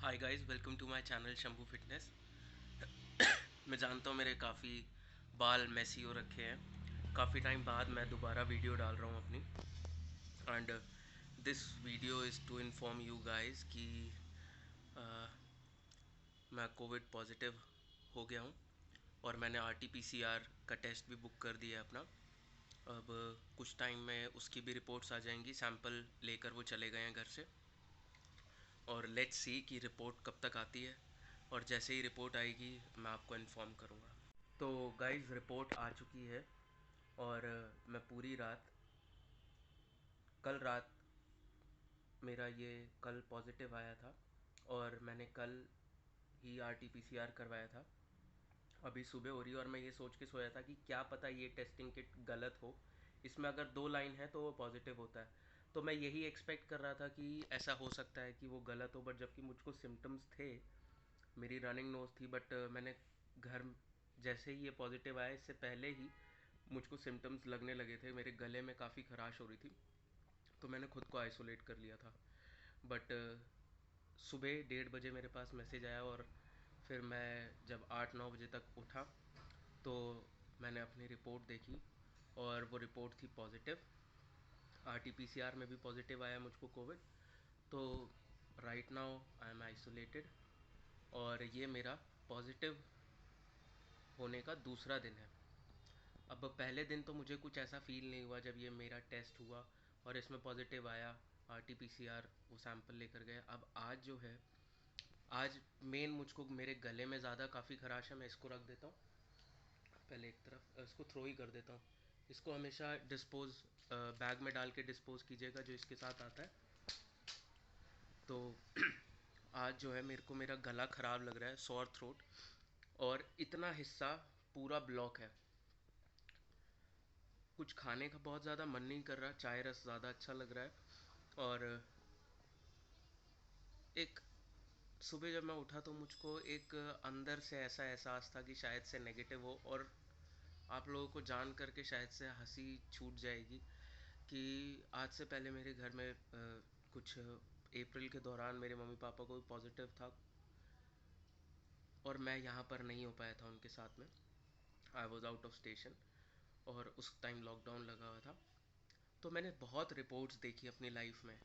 Hi guys, welcome to my channel Shambhu fitness. मैं जानता हूँ मेरे काफ़ी बाल मैसी हो रखे हैं। काफ़ी टाइम बाद मैं दोबारा वीडियो डाल रहा हूँ अपनी। And this video is to inform you guys कि मैं कोविड पॉजिटिव हो गया हूँ और मैंने RT-PCR का टेस्ट भी बुक कर दिया है अपना। अब कुछ टाइम में उसकी भी रिपोर्ट्स आ जाएंगी। सैंपल लेकर वो चले गए हैं घर से और लेट्स सी कि रिपोर्ट कब तक आती है। और जैसे ही रिपोर्ट आएगी मैं आपको इन्फॉर्म करूँगा। तो गाइस, रिपोर्ट आ चुकी है और मैं पूरी रात, कल रात मेरा ये कल पॉजिटिव आया था और मैंने कल ही RT-PCR करवाया था। अभी सुबह हो रही है और मैं ये सोच के सोया था कि क्या पता ये टेस्टिंग किट गलत हो, इसमें अगर 2 लाइन है तो वो पॉजिटिव होता है। तो मैं यही एक्सपेक्ट कर रहा था कि ऐसा हो सकता है कि वो गलत हो, बट जबकि मुझको सिम्टम्स थे, मेरी रनिंग नोज थी, बट मैंने घर जैसे ही ये पॉजिटिव आया इससे पहले ही मुझको सिम्टम्स लगने लगे थे। मेरे गले में काफ़ी खराश हो रही थी, तो मैंने खुद को आइसोलेट कर लिया था। बट सुबह 1:30 बजे मेरे पास मैसेज आया और फिर मैं जब 8-9 बजे तक उठा तो मैंने अपनी रिपोर्ट देखी और वो रिपोर्ट थी पॉजिटिव। RT-PCR में भी पॉजिटिव आया मुझको कोविड। तो right now I am isolated और ये मेरा पॉजिटिव होने का दूसरा दिन है। अब पहले दिन तो मुझे कुछ ऐसा फ़ील नहीं हुआ जब ये मेरा टेस्ट हुआ और इसमें पॉजिटिव आया। RT-PCR वो सैंपल लेकर गए। अब आज जो है, आज मेन मुझको मेरे गले में ज़्यादा काफ़ी खराश है। मैं इसको रख देता हूँ पहले एक तरफ, इसको थ्रो ही कर देता हूँ। इसको हमेशा डिस्पोज बैग में डाल के डिस्पोज कीजिएगा जो इसके साथ आता है। तो आज जो है मेरे को मेरा गला ख़राब लग रहा है, सॉर थ्रोट, और इतना हिस्सा पूरा ब्लॉक है। कुछ खाने का बहुत ज़्यादा मन नहीं कर रहा, चाय रस ज़्यादा अच्छा लग रहा है। और एक सुबह जब मैं उठा तो मुझको एक अंदर से ऐसा एहसास था कि शायद से नेगेटिव हो। और आप लोगों को जान करके शायद से हंसी छूट जाएगी कि आज से पहले मेरे घर में कुछ अप्रैल के दौरान मेरे मम्मी पापा को भी पॉजिटिव था और मैं यहाँ पर नहीं हो पाया था उनके साथ में। I was out of station और उस टाइम लॉकडाउन लगा हुआ था। तो मैंने बहुत रिपोर्ट्स देखी अपनी लाइफ में।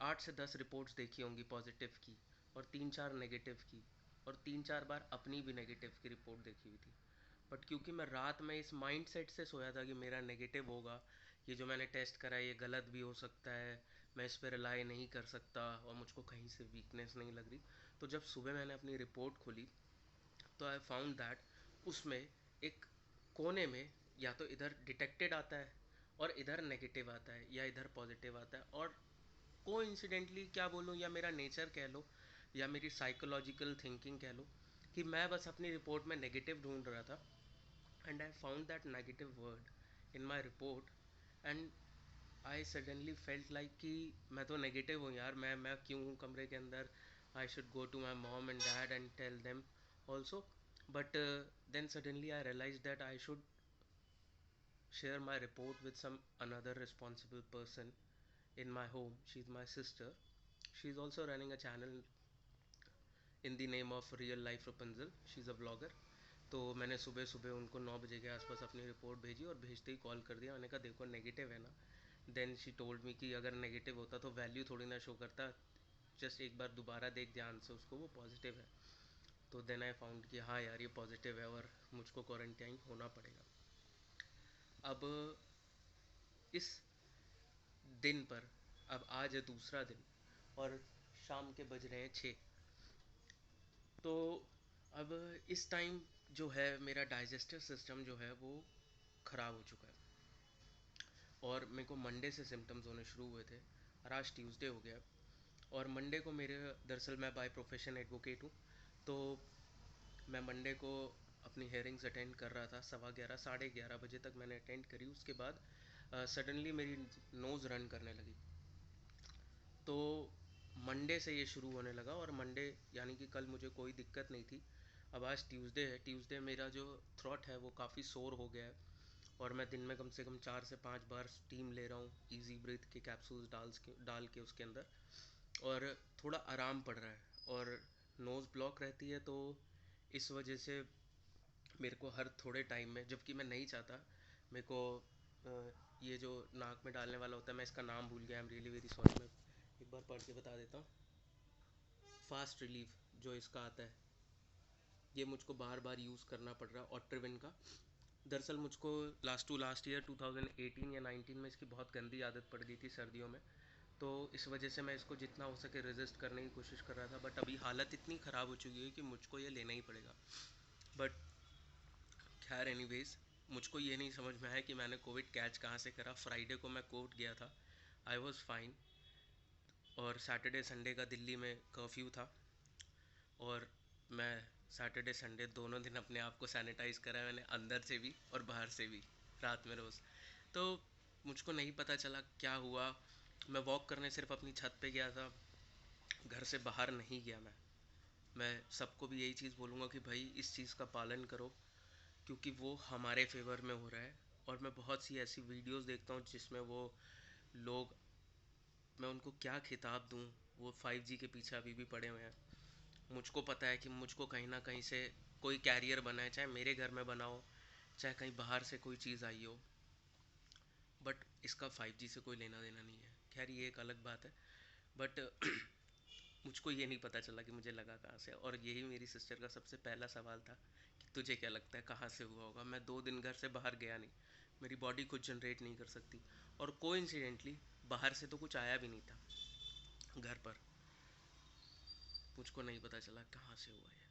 8 से 10 रिपोर्ट्स देखी होंगी पॉजिटिव की, और 3-4 नेगेटिव की, और 3-4 बार अपनी भी नेगेटिव की रिपोर्ट देखी हुई थी। बट क्योंकि मैं रात में इस माइंड सेट से सोया था कि मेरा नेगेटिव होगा, ये जो मैंने टेस्ट करा है ये गलत भी हो सकता है, मैं इस पर रिलाई नहीं कर सकता और मुझको कहीं से वीकनेस नहीं लग रही। तो जब सुबह मैंने अपनी रिपोर्ट खोली तो आई फाउंड दैट उसमें एक कोने में या तो इधर डिटेक्टेड आता है और इधर नेगेटिव आता है या इधर पॉजिटिव आता है। और कोइंसिडेंटली क्या बोलूँ, या मेरा नेचर कह लो या मेरी साइकोलॉजिकल थिंकिंग कह लो, कि मैं बस अपनी रिपोर्ट में नेगेटिव ढूंढ रहा था and I found that negative word in my report. And I suddenly felt like कि मैं तो नेगेटिव हूँ यार, मैं क्यों हूँ कमरे के अंदर। I should go to my mom and dad and tell them also. But then suddenly I realize that I should share my report with some another responsible person in my home. She's my sister. She's also running a channel in the name of Real Life Rapunzel. She's a vlogger. तो मैंने सुबह सुबह उनको 9 बजे के आसपास अपनी report भेजी और भेजते ही कॉल कर दिया। मैंने कहा देखो नेगेटिव है ना। देन शी टोल्ड मी कि अगर नेगेटिव होता तो वैल्यू थोड़ी ना शो करता, जस्ट एक बार दोबारा देख ध्यान से उसको, वो पॉजिटिव है। तो देन आई फाउंड कि हाँ यार ये पॉजिटिव है और मुझको क्वारंटाइन होना पड़ेगा। अब इस दिन पर, अब आज है दूसरा दिन और शाम के बज रहे हैं 6। तो अब इस टाइम जो है मेरा डाइजेस्टिव सिस्टम जो है वो ख़राब हो चुका है और मेरे को मंडे से सिम्टम्स होने शुरू हुए थे और आज ट्यूसडे हो गया। और मंडे को मेरे, दरअसल मैं बाय प्रोफेशन एडवोकेट हूँ, तो मैं मंडे को अपनी हेयरिंग्स अटेंड कर रहा था। 11:15 11:30 बजे तक मैंने अटेंड करी। उसके बाद सडनली मेरी नोज़ रन करने लगी। तो मंडे से ये शुरू होने लगा और मंडे यानी कि कल मुझे कोई दिक्कत नहीं थी। अब आज ट्यूसडे है। ट्यूसडे मेरा जो थ्रोट है वो काफ़ी सोर हो गया है और मैं दिन में कम से कम 4 से 5 बार स्टीम ले रहा हूँ, इजी ब्रीथ के कैप्सूल्स डाल के उसके अंदर, और थोड़ा आराम पड़ रहा है। और नोज़ ब्लॉक रहती है, तो इस वजह से मेरे को हर थोड़े टाइम में, जबकि मैं नहीं चाहता, मेरे को ये जो नाक में डालने वाला होता है, मैं इसका नाम भूल गया, I am really very sorry, मैं एक बार पढ़ के बता देता हूँ। फास्ट रिलीफ जो इसका आता है, ये मुझको बार बार यूज़ करना पड़ रहा है ऑट्रिविन का। दरअसल मुझको लास्ट ईयर 2018 या 19 में इसकी बहुत गंदी आदत पड़ गई थी सर्दियों में, तो इस वजह से मैं इसको जितना हो सके रेजिस्ट करने की कोशिश कर रहा था, बट अभी हालत इतनी ख़राब हो चुकी है कि मुझको ये लेना ही पड़ेगा। बट खैर एनीवेज, मुझको ये नहीं समझ में आया कि मैंने कोविड कैच कहाँ से करा। फ्राइडे को मैं कोर्ट गया था, आई वॉज़ फाइन, और सैटरडे संडे का दिल्ली में कर्फ्यू था, और मैं सैटरडे संडे दोनों दिन अपने आप को सैनिटाइज़ करा मैंने, अंदर से भी और बाहर से भी, रात में रोज़। तो मुझको नहीं पता चला क्या हुआ। मैं वॉक करने सिर्फ अपनी छत पे गया था, घर से बाहर नहीं गया मैं सबको भी यही चीज़ बोलूँगा कि भाई इस चीज़ का पालन करो, क्योंकि वो हमारे फेवर में हो रहा है। और मैं बहुत सी ऐसी वीडियोस देखता हूँ जिसमें वो लोग, मैं उनको क्या खिताब दूँ, वो 5G के पीछे अभी भी पड़े हुए हैं। मुझको पता है कि मुझको कहीं ना कहीं से कोई कैरियर बना है, चाहे मेरे घर में बना हो, चाहे कहीं बाहर से कोई चीज़ आई हो, बट इसका 5G से कोई लेना देना नहीं है। खैर ये एक अलग बात है, बट मुझको ये नहीं पता चला कि मुझे लगा कहाँ से, और यही मेरी सिस्टर का सबसे पहला सवाल था कि तुझे क्या लगता है कहाँ से हुआ होगा। मैं 2 दिन घर से बाहर गया नहीं, मेरी बॉडी खुद जनरेट नहीं कर सकती, और कोइंसिडेंटली बाहर से तो कुछ आया भी नहीं था घर पर, मुझको नहीं पता चला कहाँ से हुआ है।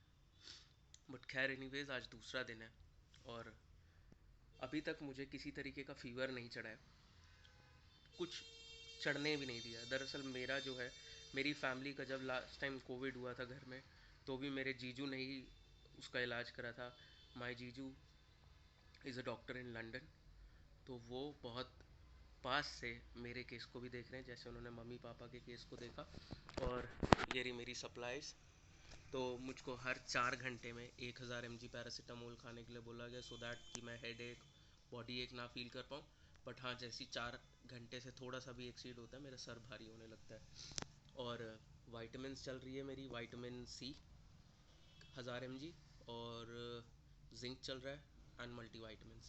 बट खैर एनीवेज, आज दूसरा दिन है और अभी तक मुझे किसी तरीके का फीवर नहीं चढ़ा है, कुछ चढ़ने भी नहीं दिया। दरअसल मेरा जो है, मेरी फैमिली का जब लास्ट टाइम कोविड हुआ था घर में, तो भी मेरे जीजू ने ही उसका इलाज करा था। माई जीजू is a doctor in London, तो वो बहुत पास से मेरे केस को भी देख रहे हैं, जैसे उन्होंने मम्मी पापा के केस को देखा। और ये रही मेरी सप्लाईज। तो मुझको हर 4 घंटे में 1000 mg पैरासीटामोल खाने के लिए बोला गया, सो दैट कि मैं हेड एक, बॉडी एक ना फील कर पाऊँ। बट हाँ, जैसी 4 घंटे से थोड़ा सा भी एक्सीड होता है मेरा सर भारी होने लगता है। और वाइटामिन चल रही है मेरी, वाइटामिन सी 1000 mg, और जिंक चल रहा है, एंड मल्टी वाइटामिन।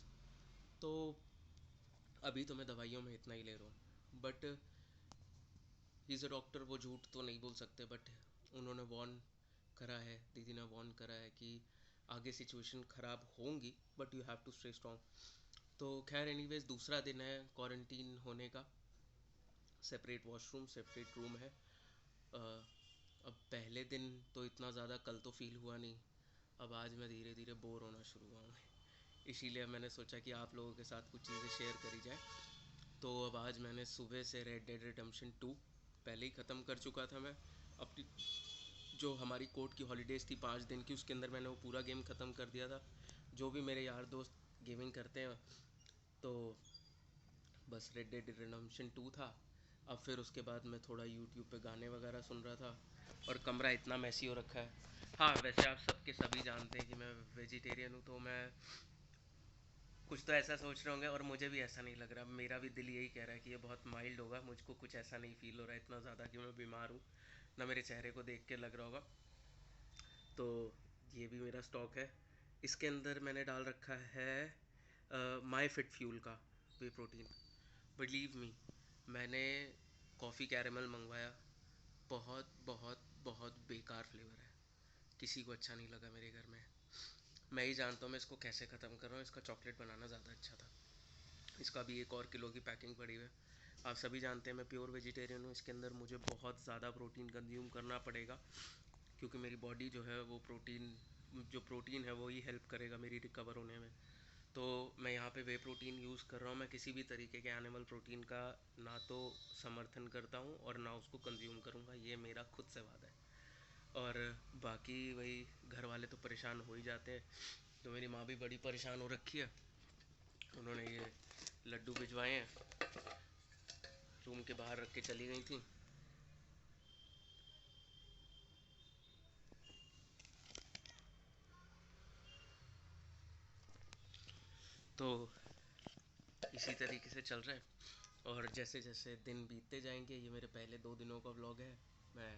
तो अभी तो मैं दवाइयों में इतना ही ले रहा हूँ, but he is a doctor, वो झूठ तो नहीं बोल सकते, बट उन्होंने वार्न करा है, दीदी ने वार्न करा है कि आगे सिचुएशन ख़राब होंगी, but you have to stay strong. तो खैर एनीवेज, दूसरा दिन है क्वारंटीन होने का, सेपरेट वॉशरूम, सेपरेट रूम है। अब पहले दिन तो इतना ज़्यादा कल तो फील हुआ नहीं, अब आज मैं धीरे धीरे बोर होना शुरू हुआ हूँ, इसीलिए मैंने सोचा कि आप लोगों के साथ कुछ चीज़ें शेयर करी जाए। तो अब आज मैंने सुबह से रेड डेड रिडेम्पशन 2 पहले ही ख़त्म कर चुका था। मैं अपनी जो हमारी कोर्ट की हॉलीडेज़ थी 5 दिन की, उसके अंदर मैंने वो पूरा गेम ख़त्म कर दिया था। जो भी मेरे यार दोस्त गेमिंग करते हैं, तो बस रेड डेड रिडेम्पशन 2 था। अब फिर उसके बाद मैं थोड़ा यूट्यूब पे गाने वगैरह सुन रहा था, और कमरा इतना मैसी हो रखा है। हाँ, वैसे आप सबके सभी जानते हैं कि मैं वेजिटेरियन हूँ, तो मैं कुछ तो ऐसा सोच रहे होंगे, और मुझे भी ऐसा नहीं लग रहा, मेरा भी दिल यही कह रहा है कि ये बहुत माइल्ड होगा, मुझको कुछ ऐसा नहीं फील हो रहा है इतना ज़्यादा कि मैं बीमार हूँ, ना मेरे चेहरे को देख के लग रहा होगा। तो ये भी मेरा स्टॉक है। इसके अंदर मैंने डाल रखा है माई फिट फ्यूल का वे प्रोटीन। बिलीव मी, मैंने कॉफ़ी कैरेमल मंगवाया, बहुत बहुत बहुत बेकार फ्लेवर है, किसी को अच्छा नहीं लगा मेरे घर में। मैं ही जानता हूँ मैं इसको कैसे ख़त्म कर रहा हूँ, इसका चॉकलेट बनाना ज़्यादा अच्छा था। इसका भी 1 और किलो की पैकिंग पड़ी हुई है। आप सभी जानते हैं मैं प्योर वेजिटेरियन हूँ, इसके अंदर मुझे बहुत ज़्यादा प्रोटीन कंज्यूम करना पड़ेगा, क्योंकि मेरी बॉडी जो है वो प्रोटीन है वो ही हेल्प करेगा मेरी रिकवर होने में। तो मैं यहाँ पे वे प्रोटीन यूज़ कर रहा हूँ। मैं किसी भी तरीके के एनिमल प्रोटीन का ना तो समर्थन करता हूँ और ना उसको कंज्यूम करूँगा, ये मेरा खुद से वादा है। और बाकी वही, घर वाले तो परेशान हो ही जाते हैं, तो मेरी माँ भी बड़ी परेशान हो रखी है। उन्होंने ये लड्डू भिजवाए हैं, रूम के बाहर रख के चली गई थी। तो इसी तरीके से चल रहा है, और जैसे जैसे दिन बीतते जाएंगे, ये मेरे पहले 2 दिनों का व्लॉग है, मैं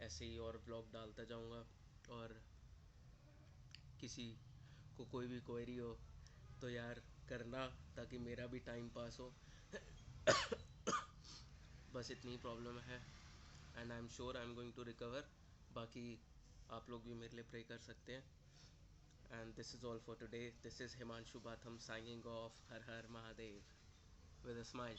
ऐसे ही और ब्लॉग डालता जाऊँगा। और किसी को कोई भी क्वेरी हो तो यार करना, ताकि मेरा भी टाइम पास हो। बस इतनी प्रॉब्लम है, and I am sure I am going to recover. बाकी आप लोग भी मेरे लिए प्रे कर सकते हैं। And this is all for today. This is Himanshu Batham signing off. Her her Mahadev with a smile.